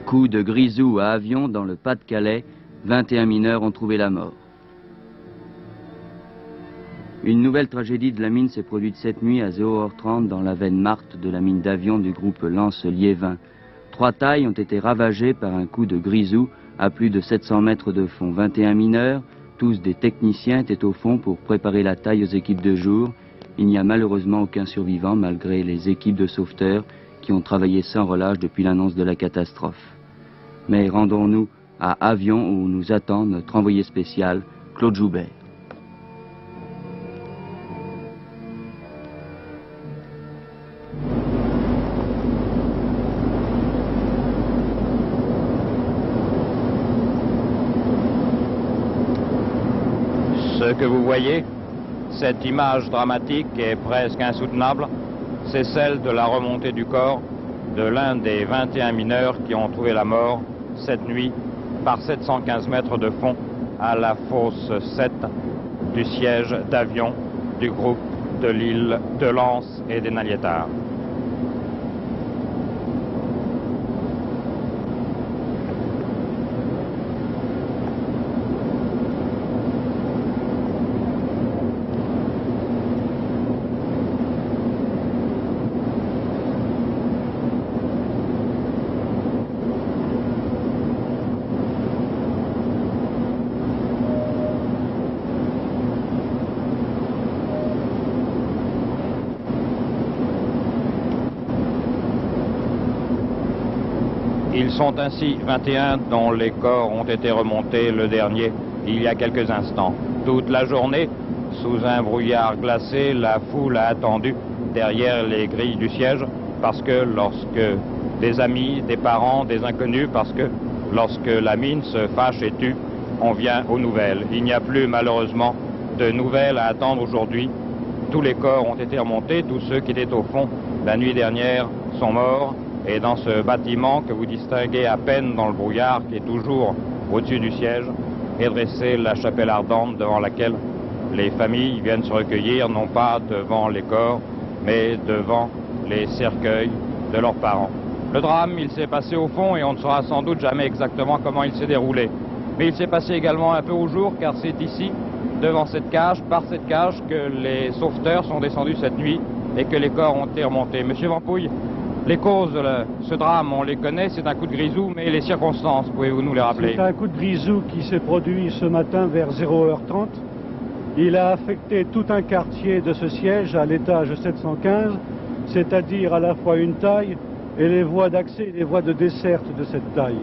Coup de grisou à Avion dans le Pas-de-Calais, 21 mineurs ont trouvé la mort. Une nouvelle tragédie de la mine s'est produite cette nuit à 0h30 dans la veine Marthe de la mine d'Avion du groupe Lance-Liévin. 3 tailles ont été ravagées par un coup de grisou à plus de 700 mètres de fond. 21 mineurs, tous des techniciens, étaient au fond pour préparer la taille aux équipes de jour. Il n'y a malheureusement aucun survivant malgré les équipes de sauveteurs qui ont travaillé sans relâche depuis l'annonce de la catastrophe. Mais rendons-nous à Avion où nous attend notre envoyé spécial, Claude Joubert. Ce que vous voyez, cette image dramatique et presque insoutenable, c'est celle de la remontée du corps de l'un des 21 mineurs qui ont trouvé la mort cette nuit par 715 mètres de fond à la fosse 7 du siège d'Avion du groupe de l'île de Lance et des Naliétards. Ils sont ainsi 21 dont les corps ont été remontés, le dernier, il y a quelques instants. Toute la journée, sous un brouillard glacé, la foule a attendu derrière les grilles du siège parce que lorsque des amis, des parents, des inconnus, parce que lorsque la mine se fâche et tue, on vient aux nouvelles. Il n'y a plus malheureusement de nouvelles à attendre aujourd'hui. Tous les corps ont été remontés, tous ceux qui étaient au fond la nuit dernière sont morts. Et dans ce bâtiment que vous distinguez à peine dans le brouillard, qui est toujours au-dessus du siège, est dressée la chapelle ardente devant laquelle les familles viennent se recueillir, non pas devant les corps, mais devant les cercueils de leurs parents. Le drame, il s'est passé au fond et on ne saura sans doute jamais exactement comment il s'est déroulé. Mais il s'est passé également un peu au jour, car c'est ici, devant cette cage, par cette cage, que les sauveteurs sont descendus cette nuit et que les corps ont été remontés. Monsieur Vampouille, les causes de ce drame, on les connaît, c'est un coup de grisou, mais les circonstances, pouvez-vous nous les rappeler? C'est un coup de grisou qui s'est produit ce matin vers 0h30. Il a affecté tout un quartier de ce siège à l'étage 715, c'est-à-dire à la fois une taille et les voies d'accès et les voies de desserte de cette taille.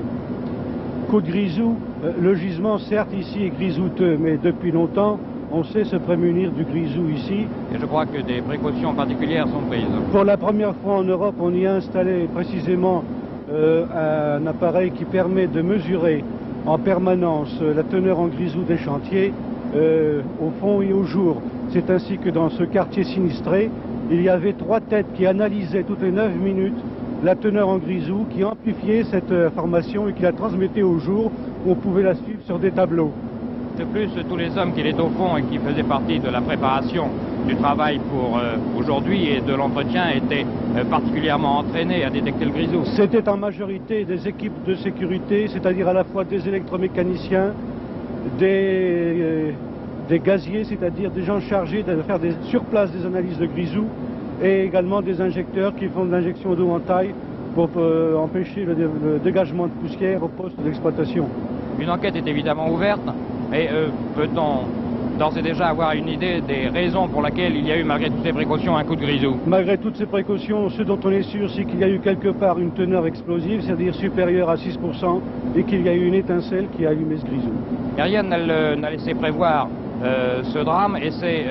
Coup de grisou, le gisement certes ici est grisouteux, mais depuis longtemps, on sait se prémunir du grisou ici. Et je crois que des précautions particulières sont prises. Pour la première fois en Europe, on y a installé précisément un appareil qui permet de mesurer en permanence la teneur en grisou des chantiers au fond et au jour. C'est ainsi que dans ce quartier sinistré, il y avait 3 têtes qui analysaient toutes les 9 minutes la teneur en grisou, qui amplifiait cette information et qui la transmettait au jour. On pouvait la suivre sur des tableaux. De plus, tous les hommes qui étaient au fond et qui faisaient partie de la préparation du travail pour aujourd'hui et de l'entretien étaient particulièrement entraînés à détecter le grisou. C'était en majorité des équipes de sécurité, c'est-à-dire à la fois des électromécaniciens, des gaziers, c'est-à-dire des gens chargés de faire sur place des analyses de grisou, et également des injecteurs qui font de l'injection d'eau en taille pour empêcher le dégagement de poussière au poste d'exploitation. Une enquête est évidemment ouverte. Mais peut-on d'ores et déjà avoir une idée des raisons pour lesquelles il y a eu, malgré toutes ces précautions, un coup de grisou? Malgré toutes ces précautions, ce dont on est sûr, c'est qu'il y a eu quelque part une teneur explosive, c'est-à-dire supérieure à 6%, et qu'il y a eu une étincelle qui a allumé ce grisou. Et rien n'a laissé prévoir ce drame, et c'est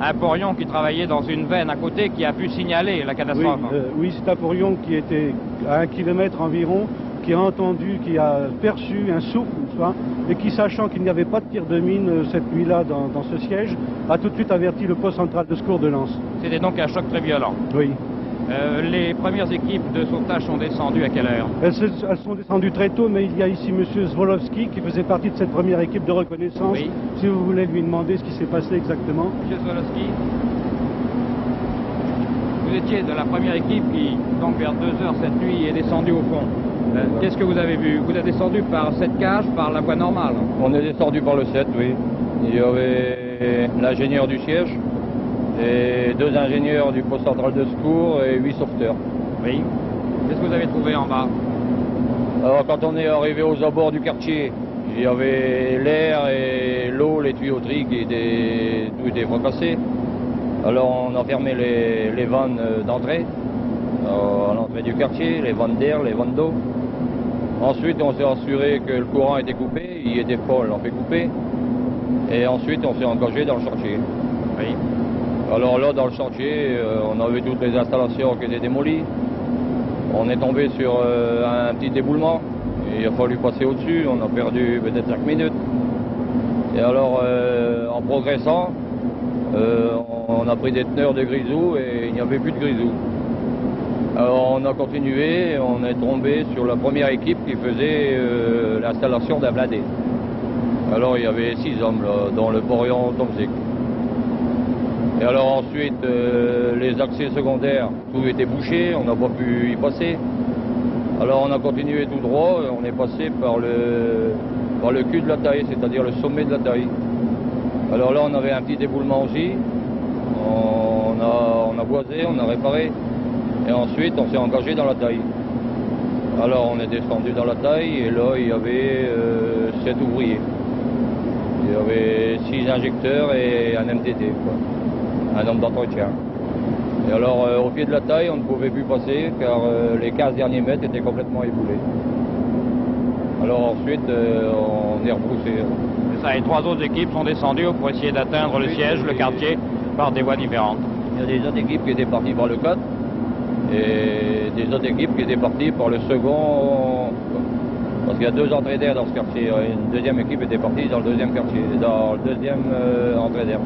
un porion qui travaillait dans une veine à côté qui a pu signaler la catastrophe. Oui, c'est un porion qui était à 1 kilomètre environ, qui a entendu, qui a perçu un souffle, et qui, sachant qu'il n'y avait pas de tir de mine cette nuit-là dans ce siège, a tout de suite averti le poste central de secours de Lens. C'était donc un choc très violent. Oui. Les premières équipes de sauvetage sont descendues à quelle heure? Elles sont descendues très tôt, mais il y a ici M. Zwolovski qui faisait partie de cette première équipe de reconnaissance. Oui. Si vous voulez lui demander ce qui s'est passé exactement. M. Zwolovski. Vous étiez de la première équipe qui, donc vers 2 heures cette nuit, est descendue au fond. Qu'est-ce que vous avez vu? Vous êtes descendu par cette cage, par la voie normale? On est descendu par le 7, oui. Il y avait l'ingénieur du siège et 2 ingénieurs du poste central de secours et 8 sauveteurs. Oui. Qu'est-ce que vous avez trouvé en bas? Alors quand on est arrivé aux abords du quartier, il y avait l'air et l'eau, les tuyauteries qui étaient, tout était fracassé. Alors on a fermé les vannes d'entrée, à l'entrée du quartier, les vannes d'air, les vannes d'eau. Ensuite on s'est assuré que le courant était coupé, il était pas, on l'a fait couper. Et ensuite on s'est engagé dans le chantier. Oui. Alors là dans le chantier, on a vu toutes les installations qui étaient démolies. On est tombé sur un petit éboulement. Il a fallu passer au-dessus, on a perdu peut-être 5 minutes. Et alors, en progressant, on a pris des teneurs de grisou et il n'y avait plus de grisou. Alors on a continué, on est tombé sur la première équipe qui faisait l'installation d'un blindé. Alors il y avait 6 hommes là, dans le porion Tomzik. Et alors ensuite, les accès secondaires, tout était bouché, on n'a pas pu y passer. Alors on a continué tout droit, on est passé par le cul de la taille, c'est-à-dire le sommet de la taille. Alors là on avait un petit éboulement aussi, on a boisé, on a réparé, et ensuite on s'est engagé dans la taille. Alors on est descendu dans la taille, et là il y avait 7 ouvriers. Il y avait 6 injecteurs et un MTT, quoi. Un homme d'entretien. Et alors, au pied de la taille, on ne pouvait plus passer car les 15 derniers mètres étaient complètement éboulés. Alors ensuite, on est repoussé. C'est ça, et 3 autres équipes sont descendues pour essayer d'atteindre le siège, le quartier, par des voies différentes. Il y a des autres équipes qui étaient parties par le 4 et des autres équipes qui étaient parties par le second. Parce qu'il y a 2 entrées d'air dans ce quartier. Une deuxième équipe était partie dans le deuxième quartier, dans le deuxième entrée d'air.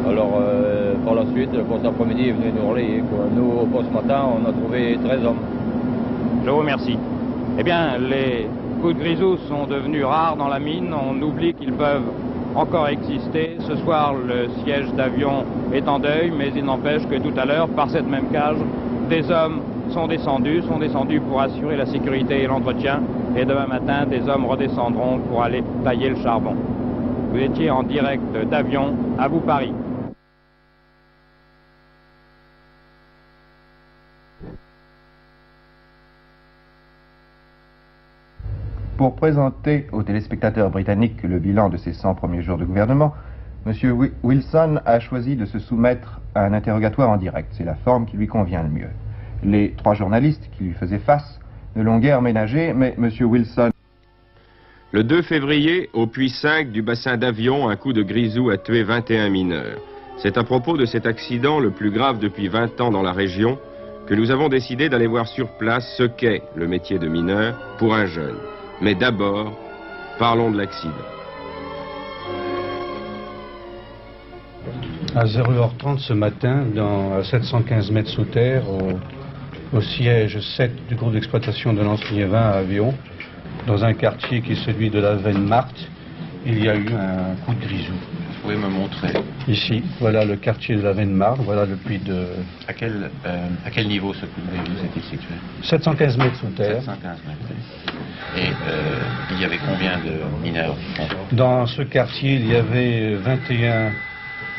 Alors, par la suite, le poste après-midi est venu nous relayer, quoi. Nous, au poste matin, on a trouvé 13 hommes. Je vous remercie. Eh bien, les coups de grisou sont devenus rares dans la mine. On oublie qu'ils peuvent encore exister. Ce soir, le siège d'avion est en deuil, mais il n'empêche que tout à l'heure, par cette même cage, des hommes sont descendus pour assurer la sécurité et l'entretien. Et demain matin, des hommes redescendront pour aller tailler le charbon. Vous étiez en direct d'avion, à vous Paris. Pour présenter aux téléspectateurs britanniques le bilan de ses 100 premiers jours de gouvernement, M. Wilson a choisi de se soumettre à un interrogatoire en direct. C'est la forme qui lui convient le mieux. Les 3 journalistes qui lui faisaient face ne l'ont guère ménagé, mais M. Wilson... Le 2 février, au puits 5 du bassin d'Avion, un coup de grisou a tué 21 mineurs. C'est à propos de cet accident, le plus grave depuis 20 ans dans la région, que nous avons décidé d'aller voir sur place ce qu'est le métier de mineur pour un jeune. Mais d'abord, parlons de l'accident. À 0h30 ce matin, à 715 mètres sous terre, au siège 7 du groupe d'exploitation de Lens-Liévin à Avion, dans un quartier qui est celui de la veine Marthe, il y a eu un coup de grisou. Vous pouvez me montrer? Ici, voilà le quartier de la veine Marthe, voilà le puits de... À quel niveau ce coup de grisou s'était situé? 715 mètres sous terre. 715 mètres. Et il y avait combien de mineurs? Dans ce quartier, il y avait 21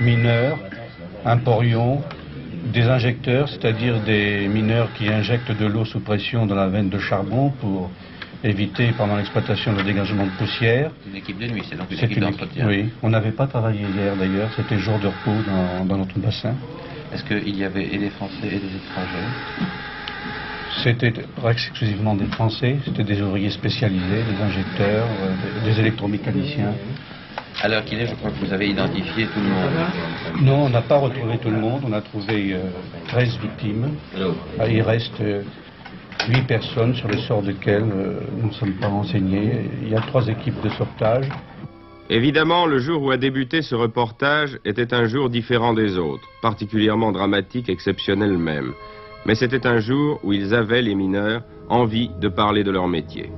mineurs, un porion, des injecteurs, c'est-à-dire des mineurs qui injectent de l'eau sous pression dans la veine de charbon pour éviter pendant l'exploitation le dégagement de poussière. Une équipe de nuit, c'est donc une équipe d'entretien. Oui, on n'avait pas travaillé hier d'ailleurs, c'était jour de repos dans notre bassin. Est-ce qu'il y avait et des Français et des étrangers? C'était exclusivement des Français, c'était des ouvriers spécialisés, des injecteurs, des électromécaniciens. À l'heure qu'il est, je crois que vous avez identifié tout le monde. Non, on n'a pas retrouvé tout le monde, on a trouvé 13 victimes. Il reste 8 personnes sur le sort desquelles nous ne sommes pas renseignés. Il y a 3 équipes de sauvetage. Évidemment, le jour où a débuté ce reportage était un jour différent des autres, particulièrement dramatique, exceptionnel même. Mais c'était un jour où ils avaient, les mineurs, envie de parler de leur métier.